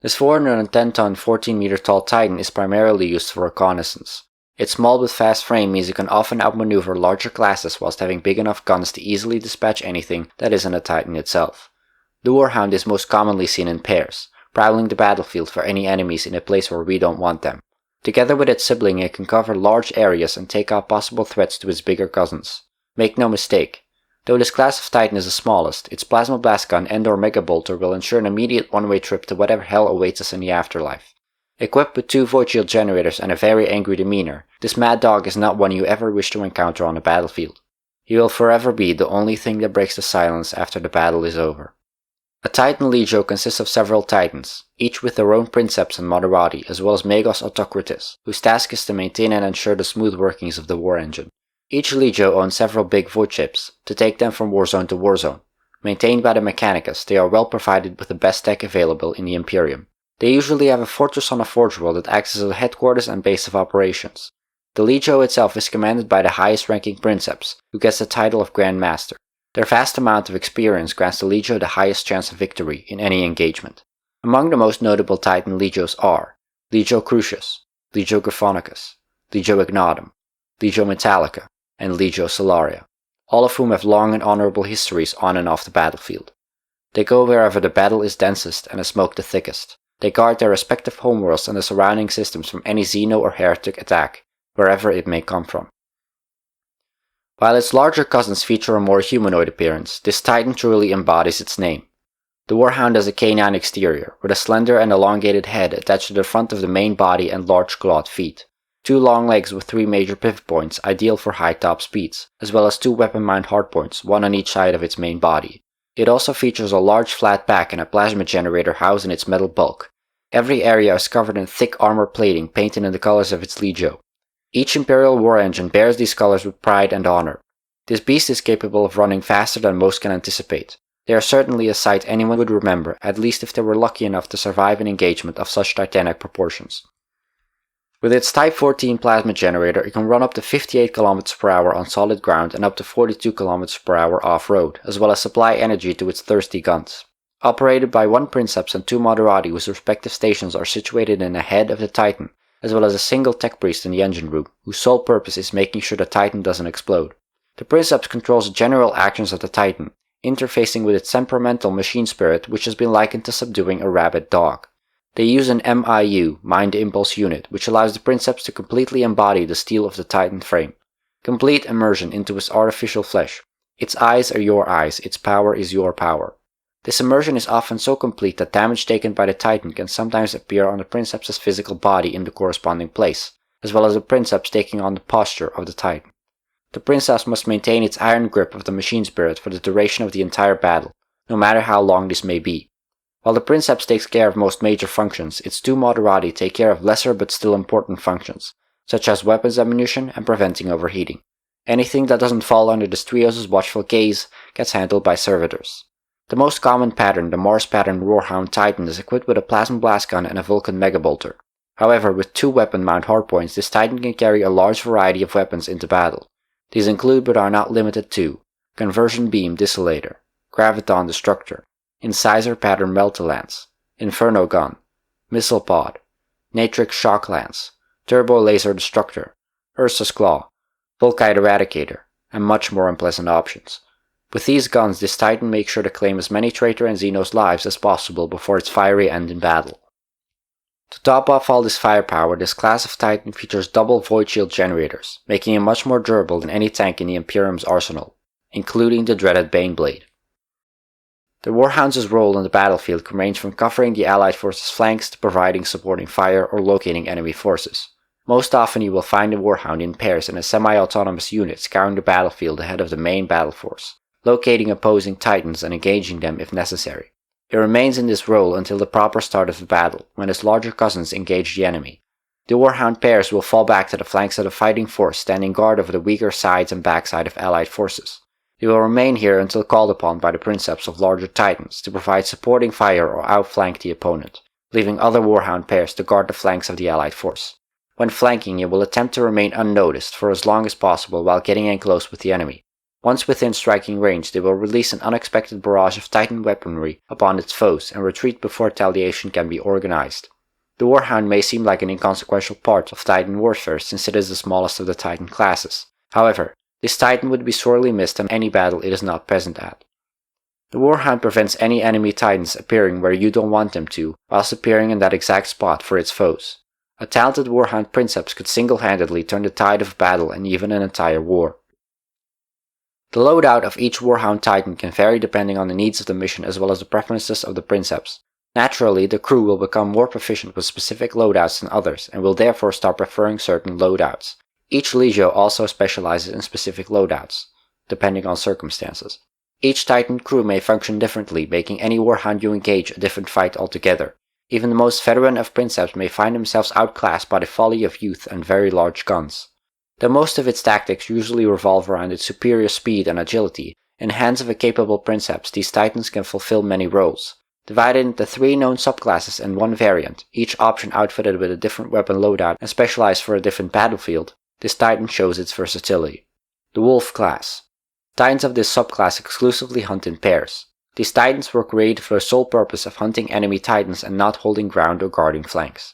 This 410-ton, 14-meter tall Titan is primarily used for reconnaissance. Its small but fast frame means it can often outmaneuver larger classes whilst having big enough guns to easily dispatch anything that isn't a Titan itself. The Warhound is most commonly seen in pairs, prowling the battlefield for any enemies in a place where we don't want them. Together with its sibling, it can cover large areas and take out possible threats to its bigger cousins. Make no mistake, though this class of Titan is the smallest, its plasma blast gun and/or mega bolter will ensure an immediate one-way trip to whatever hell awaits us in the afterlife. Equipped with 2 void shield generators and a very angry demeanor, this mad dog is not one you ever wish to encounter on the battlefield. He will forever be the only thing that breaks the silence after the battle is over. A Titan Legio consists of several Titans, each with their own princeps and moderati, as well as Magos Autocrates, whose task is to maintain and ensure the smooth workings of the war engine. Each Legio owns several big void ships, to take them from warzone to warzone. Maintained by the Mechanicus, they are well provided with the best tech available in the Imperium. They usually have a fortress on a forge world that acts as a headquarters and base of operations. The Legio itself is commanded by the highest ranking princeps, who gets the title of Grand Master. Their vast amount of experience grants the Legio the highest chance of victory in any engagement. Among the most notable Titan Legios are Legio Crucius, Legio Griffonicus, Legio Ignatum, Legio Metallica, and Legio Solaria, all of whom have long and honorable histories on and off the battlefield. They go wherever the battle is densest and the smoke the thickest. They guard their respective homeworlds and the surrounding systems from any Xeno or heretic attack, wherever it may come from. While its larger cousins feature a more humanoid appearance, this Titan truly embodies its name. The Warhound has a canine exterior, with a slender and elongated head attached to the front of the main body and large clawed feet. 2 long legs with 3 major pivot points, ideal for high top speeds, as well as 2 weapon mount hardpoints, one on each side of its main body. It also features a large flat back and a plasma generator housed in its metal bulk. Every area is covered in thick armor plating painted in the colors of its Legio. Each Imperial war engine bears these colors with pride and honor. This beast is capable of running faster than most can anticipate. They are certainly a sight anyone would remember, at least if they were lucky enough to survive an engagement of such titanic proportions. With its Type 14 plasma generator, it can run up to 58 km per hour on solid ground and up to 42 km per hour off-road, as well as supply energy to its thirsty guns. Operated by 1 princeps and 2 moderati whose respective stations are situated in the head of the Titan, as well as a single tech priest in the engine room, whose sole purpose is making sure the Titan doesn't explode. The princeps controls the general actions of the Titan, interfacing with its temperamental machine spirit, which has been likened to subduing a rabid dog. They use an MIU, Mind Impulse Unit, which allows the princeps to completely embody the steel of the Titan frame. Complete immersion into its artificial flesh. Its eyes are your eyes, its power is your power. This immersion is often so complete that damage taken by the Titan can sometimes appear on the princeps' physical body in the corresponding place, as well as the princeps taking on the posture of the Titan. The princeps must maintain its iron grip of the machine spirit for the duration of the entire battle, no matter how long this may be. While the princeps takes care of most major functions, its 2 moderati take care of lesser but still important functions, such as weapons ammunition and preventing overheating. Anything that doesn't fall under the Strios' watchful gaze gets handled by servitors. The most common pattern, the Mars pattern Warhound Titan, is equipped with a plasma blast gun and a Vulcan megabolter. However, with 2 weapon mount hardpoints, this Titan can carry a large variety of weapons into battle. These include but are not limited to Conversion Beam Desolator, Graviton Destructor, Incisor Pattern Meltalance, Inferno Gun, Missile Pod, Natrix Shock Lance, Turbo Laser Destructor, Ursa's Claw, Volkite Eradicator, and much more unpleasant options. With these guns, this Titan makes sure to claim as many Traitor and Xenos lives as possible before its fiery end in battle. To top off all this firepower, this class of Titan features double void shield generators, making it much more durable than any tank in the Imperium's arsenal, including the dreaded Baneblade. The Warhound's role on the battlefield can range from covering the Allied forces' flanks to providing supporting fire or locating enemy forces. Most often you will find the Warhound in pairs in a semi-autonomous unit scouring the battlefield ahead of the main battle force, locating opposing Titans and engaging them if necessary. It remains in this role until the proper start of the battle, when its larger cousins engage the enemy. The Warhound pairs will fall back to the flanks of the fighting force, standing guard over the weaker sides and backside of Allied forces. They will remain here until called upon by the princeps of larger Titans to provide supporting fire or outflank the opponent, leaving other Warhound pairs to guard the flanks of the Allied force. When flanking, it will attempt to remain unnoticed for as long as possible while getting in close with the enemy. Once within striking range, they will release an unexpected barrage of Titan weaponry upon its foes and retreat before retaliation can be organized. The Warhound may seem like an inconsequential part of Titan warfare since it is the smallest of the Titan classes. However, this Titan would be sorely missed in any battle it is not present at. The Warhound prevents any enemy Titans appearing where you don't want them to, whilst appearing in that exact spot for its foes. A talented Warhound Princeps could single-handedly turn the tide of battle and even an entire war. The loadout of each Warhound Titan can vary depending on the needs of the mission as well as the preferences of the Princeps. Naturally, the crew will become more proficient with specific loadouts than others and will therefore start preferring certain loadouts. Each Legio also specializes in specific loadouts, depending on circumstances. Each Titan crew may function differently, making any Warhound you engage a different fight altogether. Even the most veteran of Princeps may find themselves outclassed by the folly of youth and very large guns. Though most of its tactics usually revolve around its superior speed and agility, in the hands of a capable Princeps these Titans can fulfill many roles. Divided into 3 known subclasses and 1 variant, each option outfitted with a different weapon loadout and specialized for a different battlefield, this Titan shows its versatility. The Wolf class. Titans of this subclass exclusively hunt in pairs. These Titans were created for the sole purpose of hunting enemy Titans and not holding ground or guarding flanks.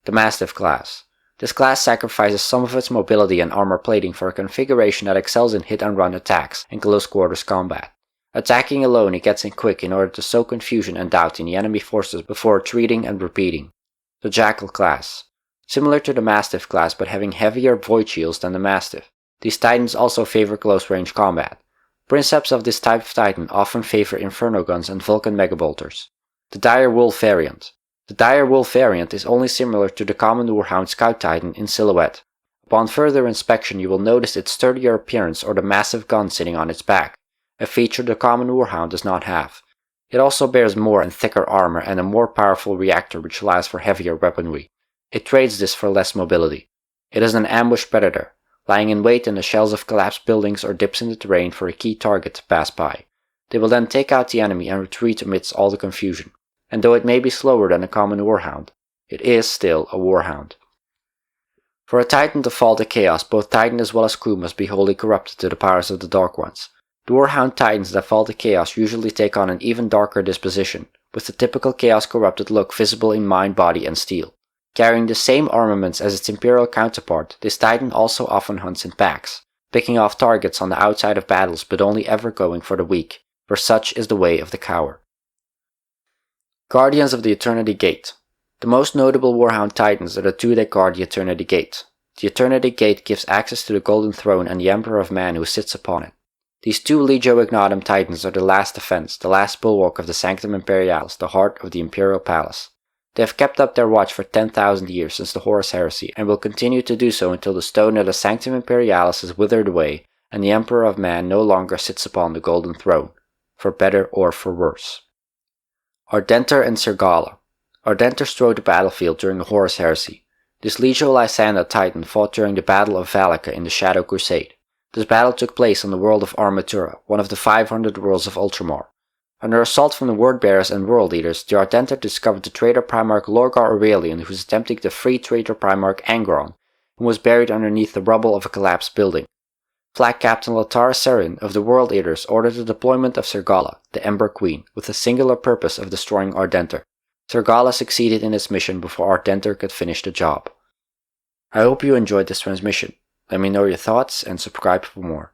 The Mastiff class. This class sacrifices some of its mobility and armor plating for a configuration that excels in hit-and-run attacks and close quarters combat. Attacking alone, it gets in quick in order to sow confusion and doubt in the enemy forces before retreating and repeating. The Jackal class. Similar to the Mastiff class but having heavier void shields than the Mastiff. These Titans also favor close-range combat. Princeps of this type of Titan often favor Inferno guns and Vulcan megabolters. The Dire Wolf variant. The Dire Wolf variant is only similar to the common Warhound Scout Titan in silhouette. Upon further inspection you will notice its sturdier appearance or the massive gun sitting on its back, a feature the common Warhound does not have. It also bears more and thicker armor and a more powerful reactor which allows for heavier weaponry. It trades this for less mobility. It is an ambush predator, lying in wait in the shells of collapsed buildings or dips in the terrain for a key target to pass by. They will then take out the enemy and retreat amidst all the confusion. And though it may be slower than a common Warhound, it is still a Warhound. For a Titan to fall to chaos, both Titan as well as crew must be wholly corrupted to the powers of the Dark Ones. The Warhound Titans that fall to chaos usually take on an even darker disposition, with the typical chaos-corrupted look visible in mind, body, and steel. Carrying the same armaments as its Imperial counterpart, this Titan also often hunts in packs, picking off targets on the outside of battles but only ever going for the weak, for such is the way of the coward. Guardians of the Eternity Gate. The most notable Warhound Titans are the 2 that guard the Eternity Gate. The Eternity Gate gives access to the Golden Throne and the Emperor of Man who sits upon it. These 2 Legio Ignatum Titans are the last defense, the last bulwark of the Sanctum Imperialis, the heart of the Imperial Palace. They have kept up their watch for 10,000 years since the Horus Heresy and will continue to do so until the stone of the Sanctum Imperialis is withered away and the Emperor of Man no longer sits upon the Golden Throne, for better or for worse. Ardentar and Sergala. Ardentar strode the battlefield during the Horus Heresy. This Legio Lysanda Titan fought during the Battle of Valaka in the Shadow Crusade. This battle took place on the world of Armatura, one of the 500 worlds of Ultramar. Under assault from the Wordbearers and World Eaters, the Ardentar discovered the traitor Primarch Lorgar Aurelian who was attempting to free traitor Primarch Angron, and was buried underneath the rubble of a collapsed building. Flag Captain Latara Serin of the World Eaters ordered the deployment of Sergala, the Ember Queen, with the singular purpose of destroying Ardentar. Sergala succeeded in its mission before Ardentar could finish the job. I hope you enjoyed this transmission. Let me know your thoughts and subscribe for more.